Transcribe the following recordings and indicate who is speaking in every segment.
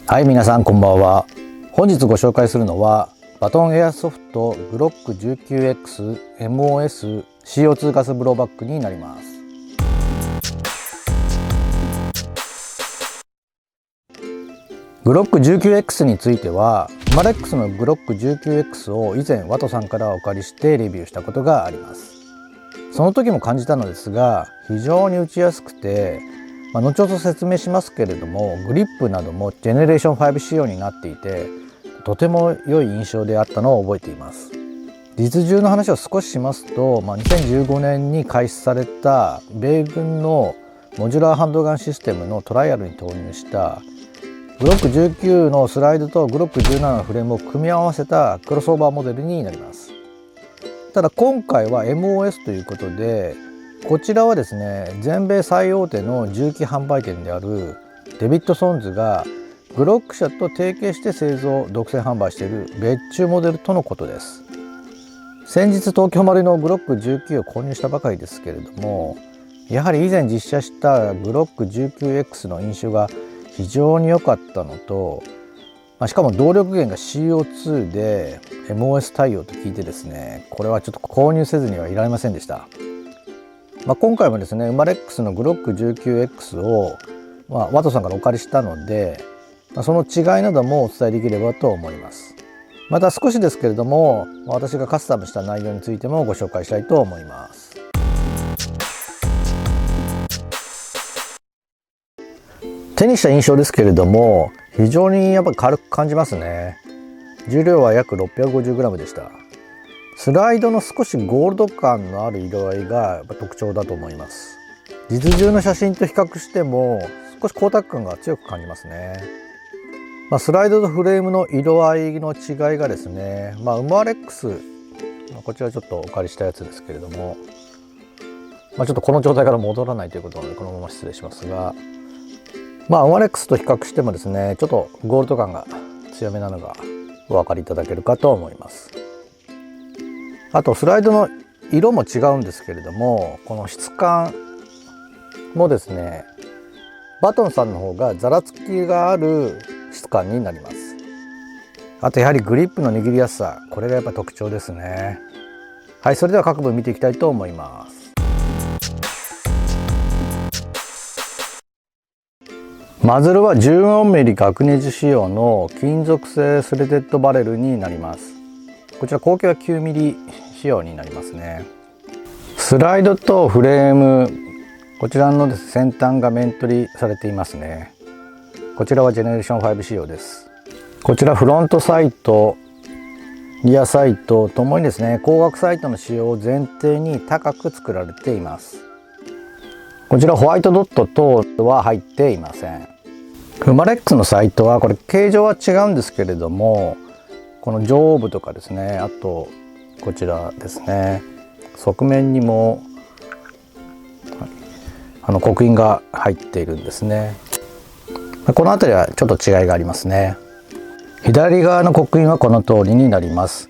Speaker 1: はい、皆さんこんばんは。本日ご紹介するのはバトンエアソフトグロック 19X MOS CO2 ガスブローバッグになります。グロック 19X についてはマレックスのグロック 19X を以前ワトさんからお借りしてレビューしたことがあります。その時も感じたのですが、非常に打ちやすくて、後ほど説明しますけれども、グリップなどもジェネレーション5仕様になっていて、とても良い印象であったのを覚えています。実銃の話を少ししますと、2015年に開始された米軍のモジュラーハンドガンシステムのトライアルに投入したグロック19のスライドとグロック17のフレームを組み合わせたクロスオーバーモデルになります。ただ今回は MOS ということで、こちらはですね、全米最大手の銃器販売店であるデビッドソンズがグロック社と提携して製造・独占販売している別注モデルとのことです。先日東京マリのグロック19を購入したばかりですけれども、やはり以前実写したグロック 19X の印象が非常に良かったのと、しかも動力源が CO2 で MOS 対応と聞いてですね、これはちょっと購入せずにはいられませんでした。今回もですね、マレックスのグロック 19X を、ワトさんからお借りしたので、その違いなどもお伝えできればと思います。また少しですけれども、私がカスタムした内容についてもご紹介したいと思います。手にした印象ですけれども、非常にやっぱり軽く感じますね。重量は約 650g でした。スライドの少しゴールド感のある色合いが特徴だと思います。実銃の写真と比較しても少し光沢感が強く感じますね。スライドとフレームの色合いの違いがですね、ウマレックス、こちらちょっとお借りしたやつですけれども、ちょっとこの状態から戻らないということなのでこのまま失礼しますが、ウマレックスと比較してもですね、ちょっとゴールド感が強めなのがお分かりいただけるかと思います。あとスライドの色も違うんですけれども、この質感もですね、バトンさんの方がざらつきがある質感になります。あとやはりグリップの握りやすさ、これがやっぱ特徴ですね。はい、それでは各部見ていきたいと思います。マズルは 14mm 角ネジ仕様の金属製スレテッドバレルになります。こちら口径は 9mm 仕様になりますね。スライドとフレーム、こちらの先端が面取りされていますね。こちらはジェネレーション5仕様です。こちらフロントサイト、リアサイトともにですね、光学サイトの使用を前提に高く作られています。こちらホワイトドット等は入っていません。ウマレックスのサイトはこれ形状は違うんですけれども、この上部とかですね、あとこちらですね、側面にも刻印が入っているんですね。この辺りはちょっと違いがありますね。左側の刻印はこの通りになります。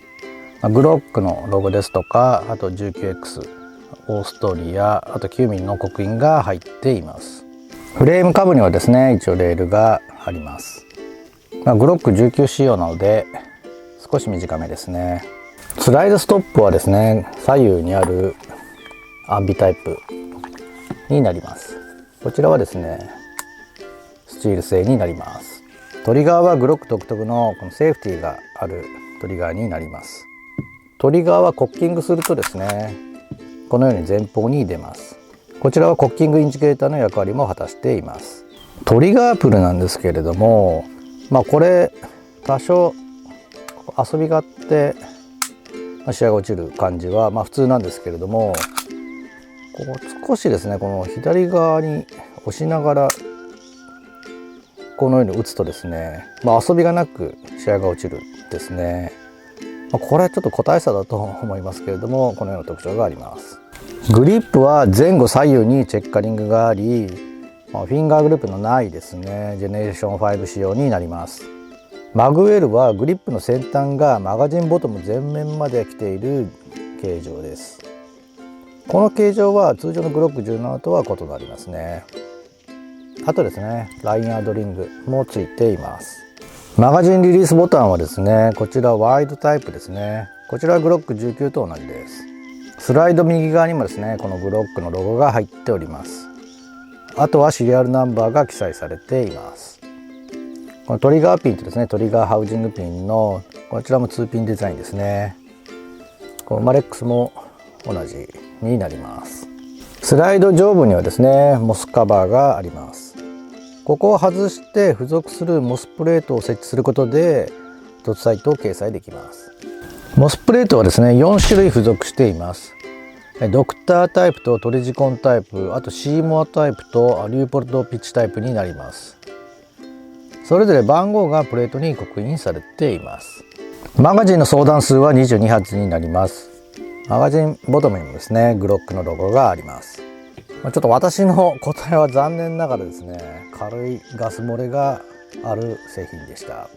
Speaker 1: グロックのロゴですとか、あと 19X、オーストリア、あと9mmの刻印が入っています。フレーム下部にはですね、一応レールがあります。グロック19仕様なので少し短めですね。スライドストップはですね、左右にあるアンビタイプになります。こちらはですね、スチール製になります。トリガーはグロック独特のこのセーフティーがあるトリガーになります。トリガーはコッキングするとですね、このように前方に出ます。こちらはコッキングインジケーターの役割も果たしています。トリガープルなんですけれども、これ多少遊びがあってシワが落ちる感じは普通なんですけれども、少しですね、この左側に押しながらこのように打つとですね、遊びがなくシワが落ちるんですね。これはちょっと個体差だと思いますけれども、このような特徴があります。グリップは前後左右にチェッカリングがあり、フィンガーグループのないですね、ジェネレーション5仕様になります。マグウェルはグリップの先端がマガジンボトム前面まで来ている形状です。この形状は通常のグロック17とは異なりますね。あとですね、ラインアドリングもついています。マガジンリリースボタンはですね、こちらワイドタイプですね。こちらはグロック19と同じです。スライド右側にもですね、このグロックのロゴが入っております。あとはシリアルナンバーが記載されています。このトリガーピンとですね、トリガーハウジングピンのこちらも2ピンデザインですね。このマレックスも同じになります。スライド上部にはですね、モスカバーがあります。ここを外して付属するモスプレートを設置することでドットサイトを掲載できます。モスプレートはですね、4種類付属しています。ドクタータイプとトリジコンタイプ、あとシーモアタイプとアリューポルトピッチタイプになります。それぞれ番号がプレートに刻印されています。マガジンの相談数は22発になります。マガジンボトムにもですね、グロックのロゴがあります。ちょっと私の答えは残念ながらですね、軽いガス漏れがある製品でした。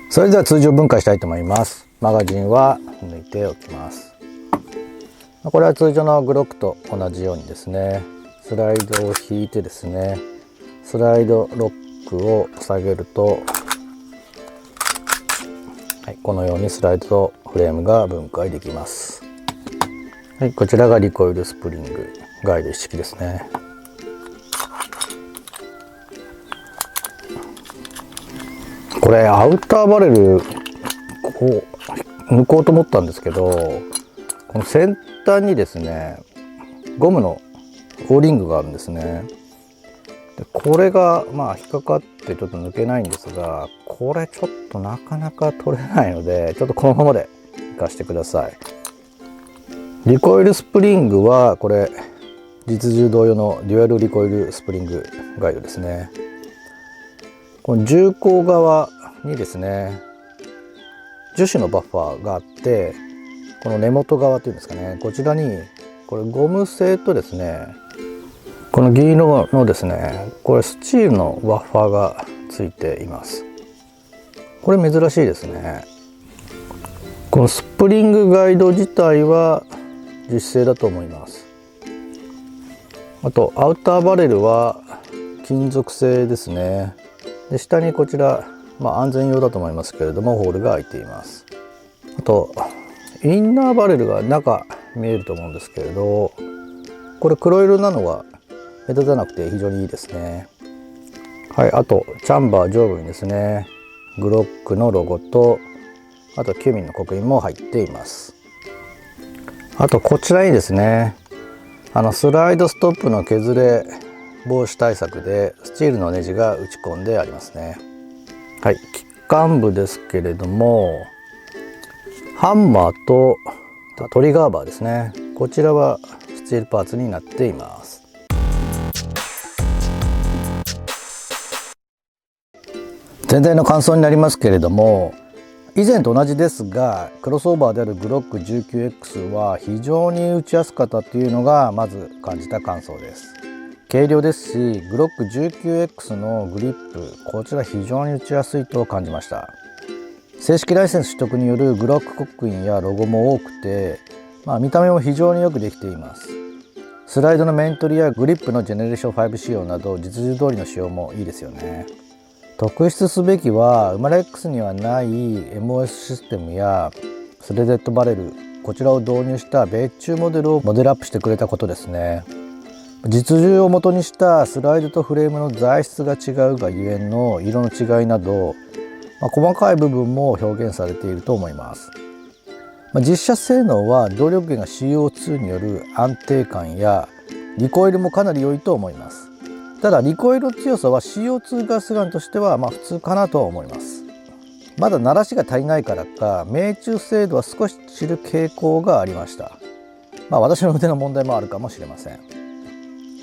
Speaker 1: それでは通常分解したいと思います。マガジンは抜いておきます。これは通常のグロックと同じようにですね、スライドを引いてですね、スライドロックを下げると、はい、このようにスライドとフレームが分解できます。はい、こちらがリコイルスプリングガイド一式ですね。これアウターバレルこう抜こうと思ったんですけど、この先端にですねゴムのOリングがあるんですね。でこれが引っかかってちょっと抜けないんですが、これちょっとなかなか取れないので、ちょっとこのままでいかしてください。リコイルスプリングはこれ実銃同様のデュアルリコイルスプリングガイドですね。この銃口側にですね樹脂のバッファーがあって、この根元側というんですかね、こちらにこれゴム製とですね、この銀色のですね、これスチールのバッファーがついています。これ珍しいですね。このスプリングガイド自体は樹脂製だと思います。あとアウターバレルは金属製ですね。で下にこちら、安全用だと思いますけれどもホールが開いています。あとインナーバレルが中見えると思うんですけれど、これ黒色なのが目立たなくて非常にいいですね。はい、あとチャンバー上部にですねグロックのロゴと、あとキュミンの刻印も入っています。あとこちらにですねスライドストップの削れ防止対策でスチールのネジが打ち込んでありますね。はい、機関部ですけれどもハンマーとトリガーバーですね、こちらはスチールパーツになっています。全体の感想になりますけれども、以前と同じですがクロスオーバーであるグロック 19X は非常に打ちやすかったというのがまず感じた感想です。軽量ですし、グロック 19X のグリップ、こちら非常に打ちやすいと感じました。正式ライセンス取得によるグロック刻印やロゴも多くて、見た目も非常によくできています。スライドの面取りやグリップのジェネレーション5仕様など実需通りの仕様もいいですよね。特筆すべきはウマレックスにはない MOS システムやスレデッドバレル、こちらを導入した米中モデルをモデルアップしてくれたことですね。実銃を元にしたスライドとフレームの材質が違うがゆえんの色の違いなど、細かい部分も表現されていると思います。実写性能は動力源が CO2 による安定感やリコイルもかなり良いと思います。ただリコイルの強さは CO2 ガスガンとしては普通かなと思います。まだ鳴らしが足りないからか命中精度は少し散る傾向がありました。私の腕の問題もあるかもしれません。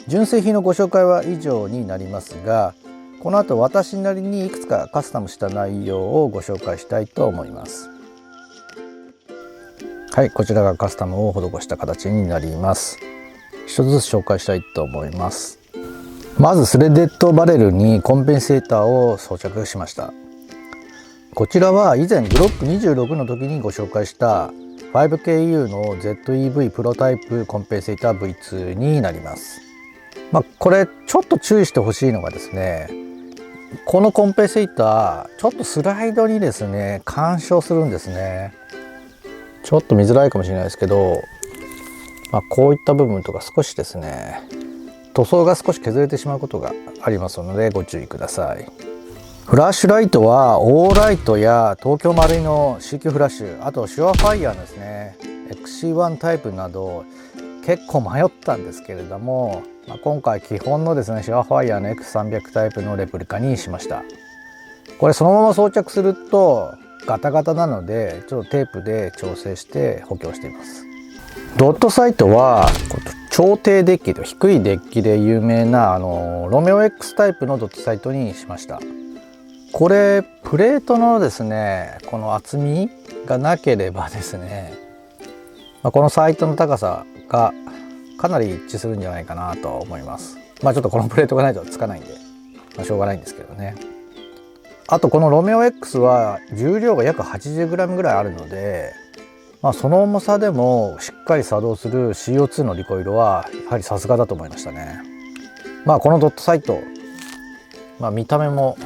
Speaker 1: 純正品のご紹介は以上になりますが、この後私なりにいくつかカスタムした内容をご紹介したいと思います。はい、こちらがカスタムを施した形になります。一つずつ紹介したいと思います。まずスレデッドバレルにコンペンセーターを装着しました。こちらは以前グロック26の時にご紹介した 5KU の ZEV プロタイプコンペンセーター V2 になります。これちょっと注意してほしいのがですね、このコンペセイターちょっとスライドにですね干渉するんですね。ちょっと見づらいかもしれないですけど、こういった部分とか少しですね塗装が少し削れてしまうことがありますのでご注意ください。フラッシュライトはオーライトや東京マルイの CQ フラッシュ、あとシュアファイヤーのですね XC1 タイプなど結構迷ったんですけれども、今回基本のですねシュアファイヤーの X300 タイプのレプリカにしました。これそのまま装着するとガタガタなのでちょっとテープで調整して補強しています。ドットサイトは超低デッキと低いデッキで有名なロメオ X タイプのドットサイトにしました。これプレートのですねこの厚みがなければですね、このサイトの高さがかなり一致するんじゃないかなと思います。ちょっとこのプレートがないとつかないんで、しょうがないんですけどね。あとこのロメオ X は重量が約 80g ぐらいあるので、その重さでもしっかり作動する CO2 のリコイルはやはりさすがだと思いましたね。このドットサイト、見た目も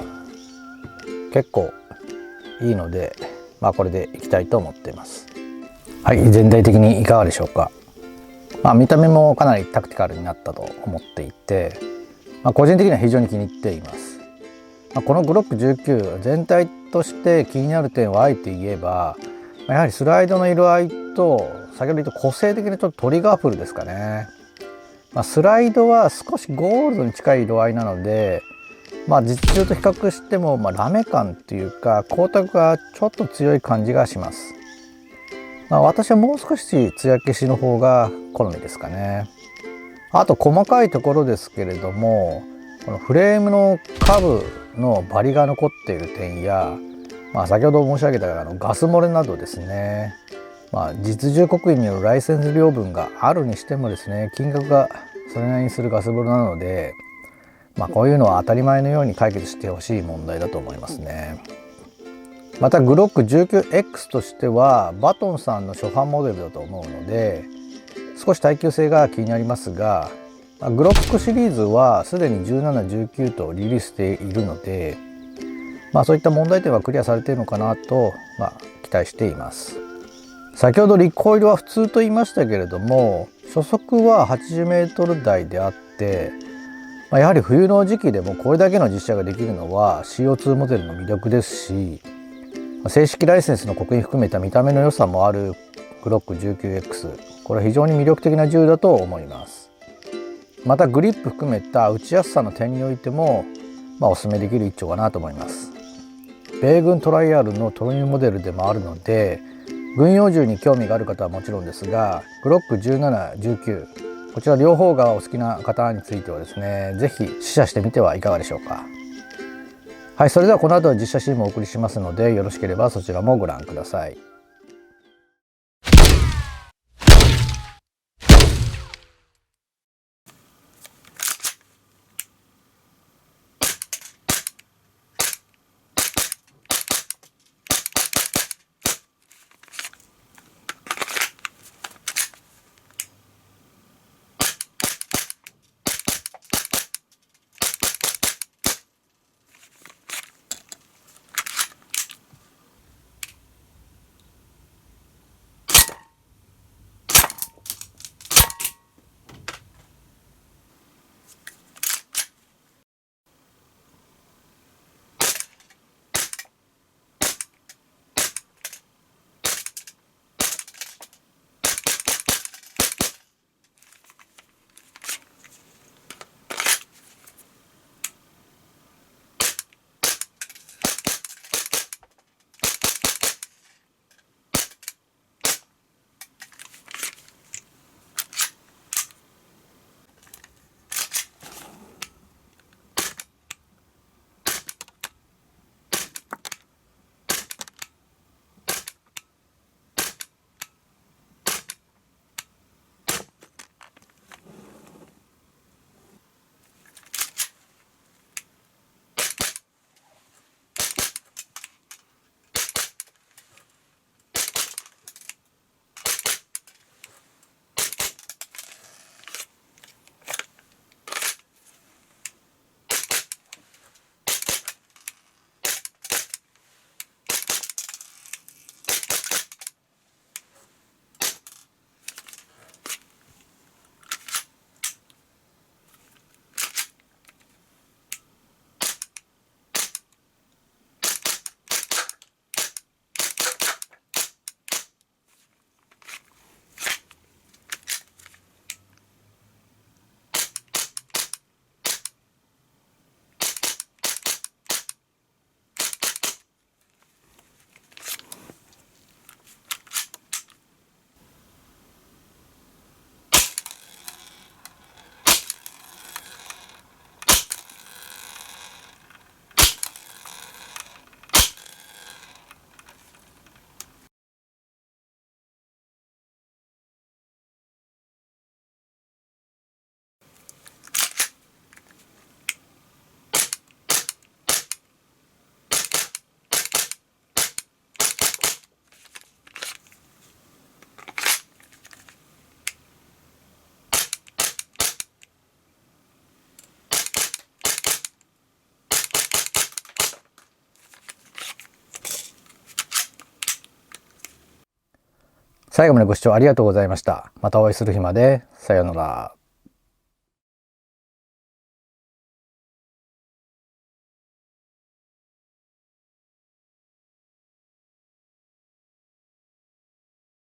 Speaker 1: 結構いいので、これでいきたいと思っています。はい、全体的にいかがでしょうか。見た目もかなりタクティカルになったと思っていて、個人的には非常に気に入っています。このグロック19全体として気になる点はあえて言えば、やはりスライドの色合いと先ほど言った個性的なちょっとトリガープルですかね。スライドは少しゴールドに近い色合いなので、実中と比較しても、ラメ感っていうか光沢がちょっと強い感じがします。私はもう少し艶消しの方が好みですかね。あと細かいところですけれども、このフレームの下部のバリが残っている点や、先ほど申し上げたガス漏れなどですね、実重刻印によるライセンス料分があるにしてもですね、金額がそれなりにするガス漏れなので、こういうのは当たり前のように解決してほしい問題だと思いますね。またグロック 19X としてはバトンさんの初版モデルだと思うので少し耐久性が気になりますが、グロックシリーズはすでに17、19とリリースしているので、そういった問題点はクリアされているのかなと、期待しています。先ほどリコイルは普通と言いましたけれども、初速は 80m 台であって、やはり冬の時期でもこれだけの実写ができるのは CO2 モデルの魅力ですし、正式ライセンスの刻印含めた見た目の良さもあるグロック 19X、 これは非常に魅力的な銃だと思います。またグリップ含めた撃ちやすさの点においても、お勧めできる一丁かなと思います。米軍トライアルのトロニーモデルでもあるので、軍用銃に興味がある方はもちろんですが、グロック17、19、こちら両方がお好きな方についてはですね、ぜひ試射してみてはいかがでしょうか。はい、それではこの後実写シーンもお送りしますので、よろしければそちらもご覧ください。最後までご視聴ありがとうございました。またお会いする日まで。さようなら。